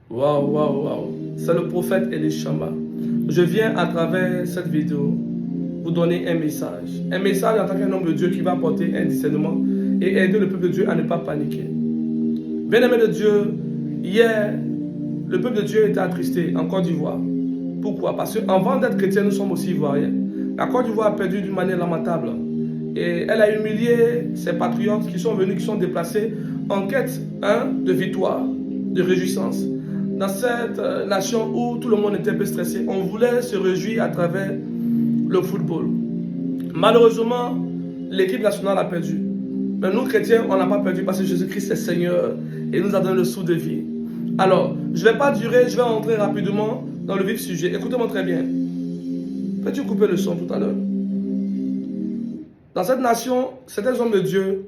Waouh, waouh, waouh. C'est le prophète Elishama. Je viens à travers cette vidéo vous donner un message. Un message en tant qu'un homme de Dieu qui va apporter un discernement et aider le peuple de Dieu à ne pas paniquer. Bien-aimé de Dieu, hier, le peuple de Dieu était attristé en Côte d'Ivoire. Pourquoi? Parce qu'avant d'être chrétien, nous sommes aussi ivoiriens. La Côte d'Ivoire a perdu d'une manière lamentable. Et elle a humilié ses patriotes qui sont venus, qui sont déplacés en quête de victoire, de réjouissance. Dans cette nation où tout le monde était un peu stressé, on voulait se réjouir à travers le football. Malheureusement, l'équipe nationale a perdu. Mais nous, chrétiens, on n'a pas perdu parce que Jésus-Christ est Seigneur et nous a donné le souffle de vie. Alors, je ne vais pas durer, je vais entrer rapidement dans le vif sujet. Écoutez-moi très bien. Peux-tu couper le son tout à l'heure? Dans cette nation, certains hommes de Dieu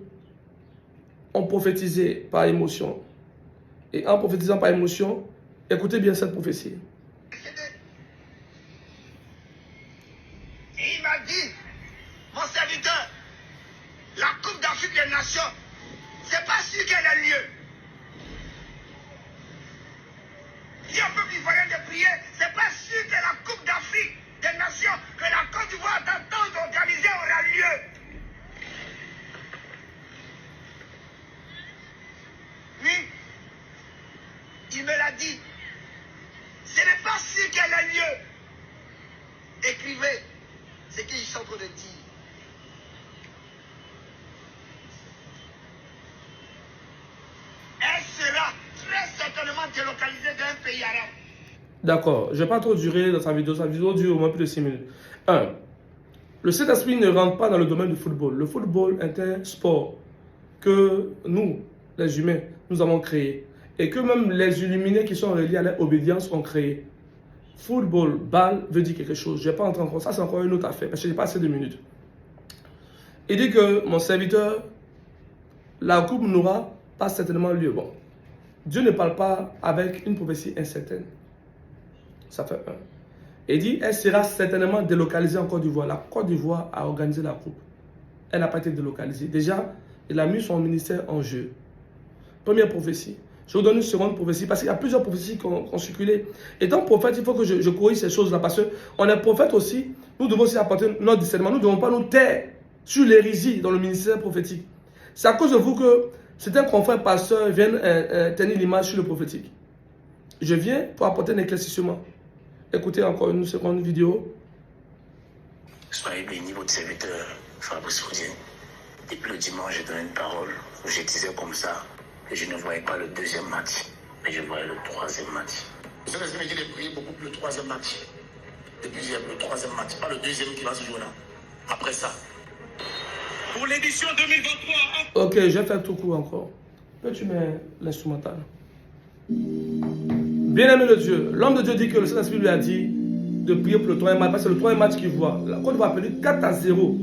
ont prophétisé par émotion. Et en prophétisant par émotion, écoutez bien cette prophétie. Et il m'a dit, mon serviteur, la Coupe d'Afrique des Nations, c'est pas sûr qu'elle ait lieu. Si un peuple ivoirien de prier, c'est pas sûr que la Coupe d'Afrique des Nations que la Côte d'Ivoire t'attend d'organiser aura lieu. Oui, il me l'a dit. Ce n'est pas sûr qu'elle ait lieu. Écrivez ce qu'ils sont en train de dire. Elle sera très certainement délocalisée d'un pays arabe. D'accord, je ne vais pas trop durer dans sa vidéo dure au moins plus de 6 minutes. 1. Le Saint-Esprit ne rentre pas dans le domaine du football. Le football est un sport que nous, les humains, nous avons créé. Et que même les illuminés qui sont reliés à l'obédience ont créé. Football, balle, veut dire quelque chose. Je ne vais pas entrer encore. Ça, c'est encore une autre affaire, parce que je n'ai pas assez de minutes. Il dit que, mon serviteur, la coupe n'aura pas certainement lieu. Bon, Dieu ne parle pas avec une prophétie incertaine. Ça fait 1. Il dit, elle sera certainement délocalisée en Côte d'Ivoire. La Côte d'Ivoire a organisé la coupe. Elle n'a pas été délocalisée. Déjà, il a mis son ministère en jeu. Première prophétie. Je vous donne une seconde prophétie parce qu'il y a plusieurs prophéties qui ont circulé. Étant prophète, il faut que je corrige ces choses-là parce qu'on est prophète aussi. Nous devons aussi apporter notre discernement. Nous ne devons pas nous taire sur l'hérésie dans le ministère prophétique. C'est à cause de vous que certains confrères pasteurs viennent tenir l'image sur le prophétique. Je viens pour apporter un éclaircissement. Écoutez encore une seconde vidéo. Soyez bénis, votre serviteur Fabrice Foudier. Depuis le dimanche, j'ai donné une parole où je disais comme ça que je ne voyais pas le deuxième match, mais je voyais le troisième match. Le Saint-Esprit me dit de prier beaucoup pour le troisième match. Depuis le troisième match, pas le deuxième qui va se jouer là. Après ça. Pour l'édition 2023. Ok, je vais faire tout court encore. Peux-tu mettre l'instrumental? Bien-aimé de Dieu, l'homme de Dieu dit que le Saint-Esprit lui a dit de prier pour le troisième match, parce que c'est le troisième match qu'il voit. La Côte d'Ivoire a perdu 4-0.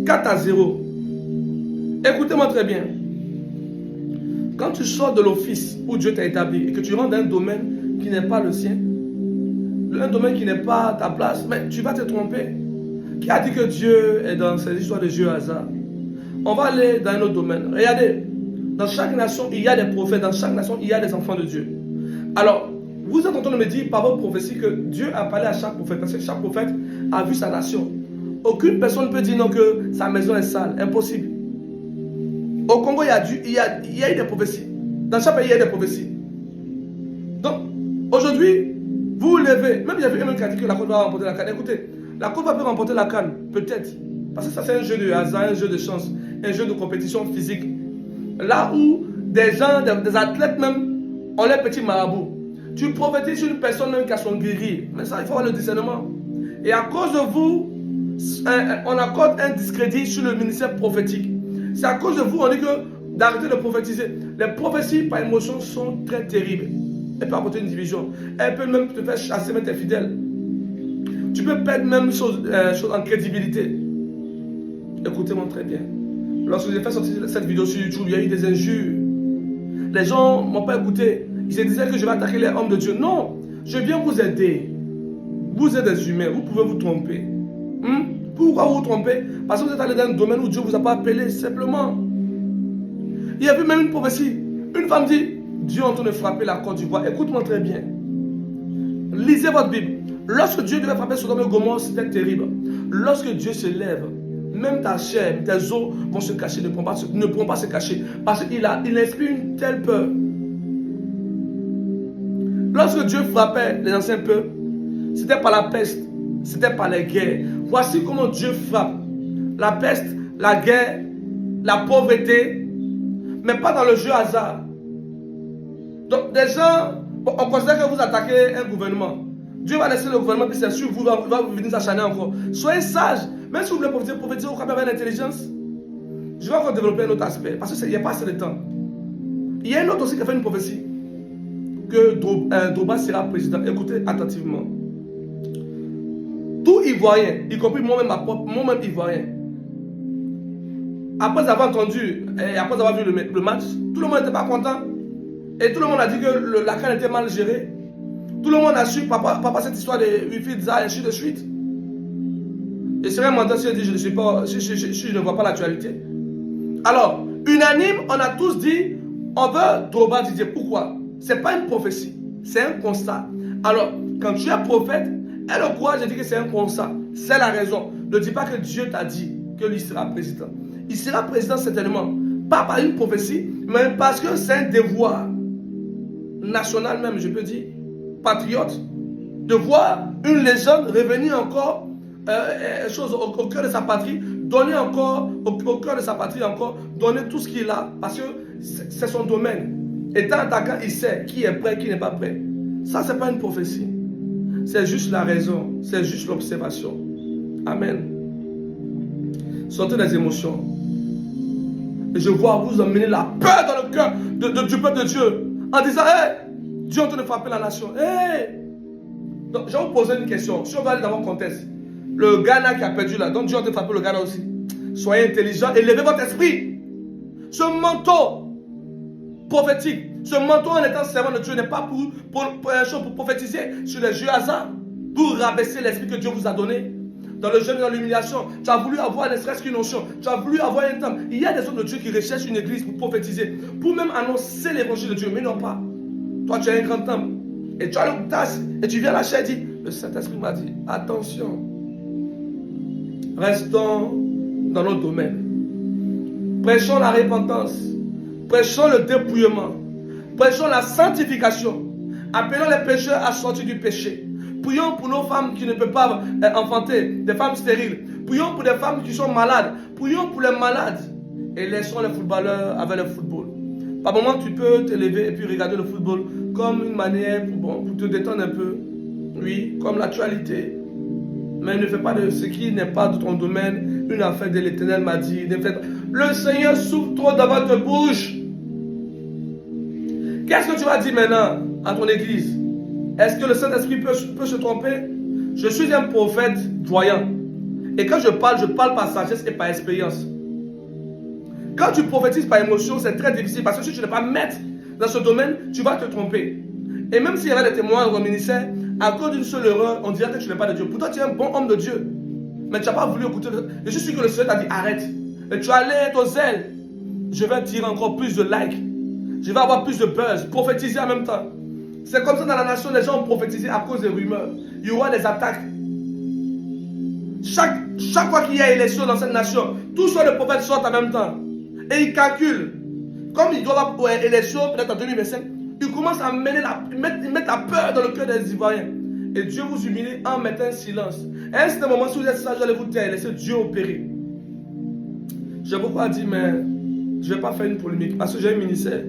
4-0. Écoutez-moi très bien. Quand tu sors de l'office où Dieu t'a établi et que tu rentres dans un domaine qui n'est pas le sien, un domaine qui n'est pas ta place, mais tu vas te tromper. Qui a dit que Dieu est dans ces histoires de jeux hasard? On va aller dans un autre domaine. Regardez, dans chaque nation, il y a des prophètes. Dans chaque nation, il y a des enfants de Dieu. Alors, vous êtes en train de me dire par votre prophétie que Dieu a parlé à chaque prophète. Parce que chaque prophète a vu sa nation. Aucune personne ne peut dire non que sa maison est sale. Impossible. Au Congo, il y a eu des prophéties. Dans chaque pays, il y a des prophéties. Donc, aujourd'hui, vous vous levez. Même il y avait un qui a dit que la Côte va remporter la CAN. Écoutez, la Côte va remporter la CAN. Peut-être. Parce que ça, c'est un jeu de hasard, un jeu de chance, un jeu de compétition physique. Là où des gens, des athlètes même, ont les petits marabouts. Tu prophétises sur une personne même qui a son guéri. Mais ça, il faut avoir le discernement. Et à cause de vous, on accorde un discrédit sur le ministère prophétique. C'est à cause de vous, on dit que d'arrêter de prophétiser. Les prophéties par émotion sont très terribles. Elles peuvent apporter une division. Elles peuvent même te faire chasser même tes fidèles. Tu peux perdre même chose en crédibilité. Écoutez-moi très bien. Lorsque j'ai fait sortir cette vidéo sur YouTube, il y a eu des injures. Les gens ne m'ont pas écouté. Ils se disaient que je vais attaquer les hommes de Dieu. Non, je viens vous aider. Vous êtes des humains, vous pouvez vous tromper. Pourquoi vous vous trompez? Parce que vous êtes allé dans un domaine où Dieu ne vous a pas appelé, simplement. Il y avait même une prophétie. Une femme dit, Dieu est en train de frapper la Côte d'Ivoire. Écoute-moi très bien. Lisez votre Bible. Lorsque Dieu devait frapper Sodome et Gomorrhe, c'était terrible. Lorsque Dieu se lève, même ta chair, tes os vont se cacher, ne pourront pas se cacher. Parce qu'il inspire une telle peur. Lorsque Dieu frappait les anciens peuples, c'était par la peste, c'était par les guerres. Voici comment Dieu frappe. La peste, la guerre, la pauvreté, mais pas dans le jeu hasard. Donc des gens, on considère que vous attaquez un gouvernement. Dieu va laisser le gouvernement, puis c'est sûr, vous va venir s'acharner encore. Soyez sages. Même si vous voulez prophétiser au avec l'intelligence, je vais encore développer un autre aspect, parce qu'il n'y a pas assez de temps. Il y a un autre aussi qui a fait une prophétie, que Drogba sera président. Écoutez attentivement. Tout Ivoirien, y compris moi-même Ivoirien, après avoir entendu, et après avoir vu le match, tout le monde n'était pas content. Et tout le monde a dit que la CAN était mal gérée. Tout le monde a su, papa cette histoire de Wifi, et ainsi de suite. Et c'est vraiment menteur si je dis je ne vois pas l'actualité. Alors, unanime, on a tous dit, on veut Drogba Didier. Pourquoi? Ce n'est pas une prophétie, c'est un constat. Alors, quand tu es prophète, aie le courage de dire que c'est un constat. C'est la raison. Ne dis pas que Dieu t'a dit que lui sera président. Il sera président certainement, pas par une prophétie, mais parce que c'est un devoir national même, je peux dire, patriote, de voir une légende revenir encore au cœur de sa patrie, donner encore au cœur de sa patrie encore, donner tout ce qu'il a, parce que c'est son domaine. Étant attaquant, il sait qui est prêt, qui n'est pas prêt. Ça, c'est pas une prophétie. C'est juste la raison, c'est juste l'observation. Amen. Sortez des émotions. Et je vois vous emmener la peur dans le cœur du peuple de Dieu. En disant, hey, Dieu est en train de frapper la nation. Hey! Donc, je vais vous poser une question. Si on va aller dans mon contexte, le Ghana qui a perdu là, donc Dieu est en train de frapper le Ghana aussi. Soyez intelligents et levez votre esprit. Ce manteau prophétique, ce manteau en étant servant de Dieu n'est pas pour prophétiser sur les jeux hasard, pour rabaisser l'esprit que Dieu vous a donné. Dans le jeûne et dans l'humiliation, tu as voulu avoir ne serait-ce qu'une notion, tu as voulu avoir un temps. Il y a des hommes de Dieu qui recherchent une église pour prophétiser, pour même annoncer l'évangile de Dieu, mais non pas. Toi, tu as un grand temple, et tu as le tasse, et tu viens à la chair et dis, le Saint-Esprit m'a dit, attention, restons dans notre domaine. Prêchons la repentance, prêchons le dépouillement, prêchons la sanctification, appelons les pécheurs à sortir du péché. Prions pour nos femmes qui ne peuvent pas enfanter, des femmes stériles. Prions pour des femmes qui sont malades. Prions pour les malades. Et laissons les footballeurs avec le football. Par moment, tu peux te lever et puis regarder le football comme une manière pour te détendre un peu. Oui, comme l'actualité. Mais ne fais pas de ce qui n'est pas de ton domaine une affaire de l'Éternel m'a dit. Le Seigneur souffle trop dans votre bouche. Qu'est-ce que tu vas dire maintenant à ton église? Est-ce que le Saint-Esprit peut se tromper? Je suis un prophète voyant. Et quand je parle par sagesse et par expérience. Quand tu prophétises par émotion, c'est très difficile. Parce que si tu n'es pas maître dans ce domaine, tu vas te tromper. Et même s'il y avait des témoins au ministère, à cause d'une seule erreur, on dirait que tu n'es pas de Dieu. Pourtant, tu es un bon homme de Dieu. Mais tu n'as pas voulu écouter. Je suis sûr que le Seigneur t'a dit arrête. Et tu as l'air aux ailes. Je vais tirer encore plus de likes. Je vais avoir plus de buzz. Prophétiser en même temps. C'est comme ça dans la nation, les gens ont prophétisé à cause des rumeurs. Il y aura des attaques. Chaque fois qu'il y a élection dans cette nation, tous les prophètes sortent en même temps. Et ils calculent. Comme il doit avoir élection, peut-être en 2025, ils commencent à mettre la peur dans le cœur des Ivoiriens. Et Dieu vous humilie en mettant un silence. Et à un certain moment, si vous êtes sage, allez vous taire, laissez Dieu opérer. J'ai beaucoup à dire, mais je ne vais pas faire une polémique. Parce que j'ai un ministère.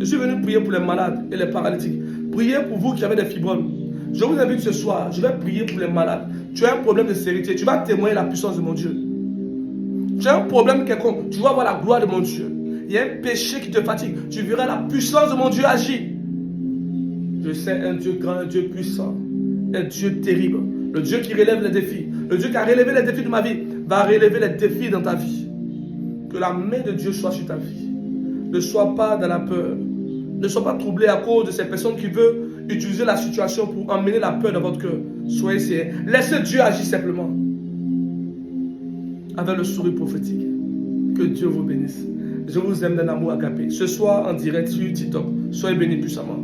Je suis venu prier pour les malades et les paralytiques. Priez pour vous qui avez des fibromes. Je vous invite ce soir, je vais prier pour les malades. Tu as un problème de stérilité, tu vas témoigner la puissance de mon Dieu. Tu as un problème quelconque, tu vas voir la gloire de mon Dieu. Il y a un péché qui te fatigue, tu verras la puissance de mon Dieu agir. Je sais un Dieu grand, un Dieu puissant, un Dieu terrible. Le Dieu qui relève les défis, le Dieu qui a relevé les défis de ma vie, va relever les défis dans ta vie. Que la main de Dieu soit sur ta vie. Ne sois pas dans la peur. Ne sois pas troublé à cause de ces personnes qui veulent utiliser la situation pour emmener la peur dans votre cœur. Soyez sérieux. Laissez Dieu agir simplement. Avec le sourire prophétique. Que Dieu vous bénisse. je vous aime d'un amour agapé. Ce soir en direct sur TikTok. Soyez bénis puissamment.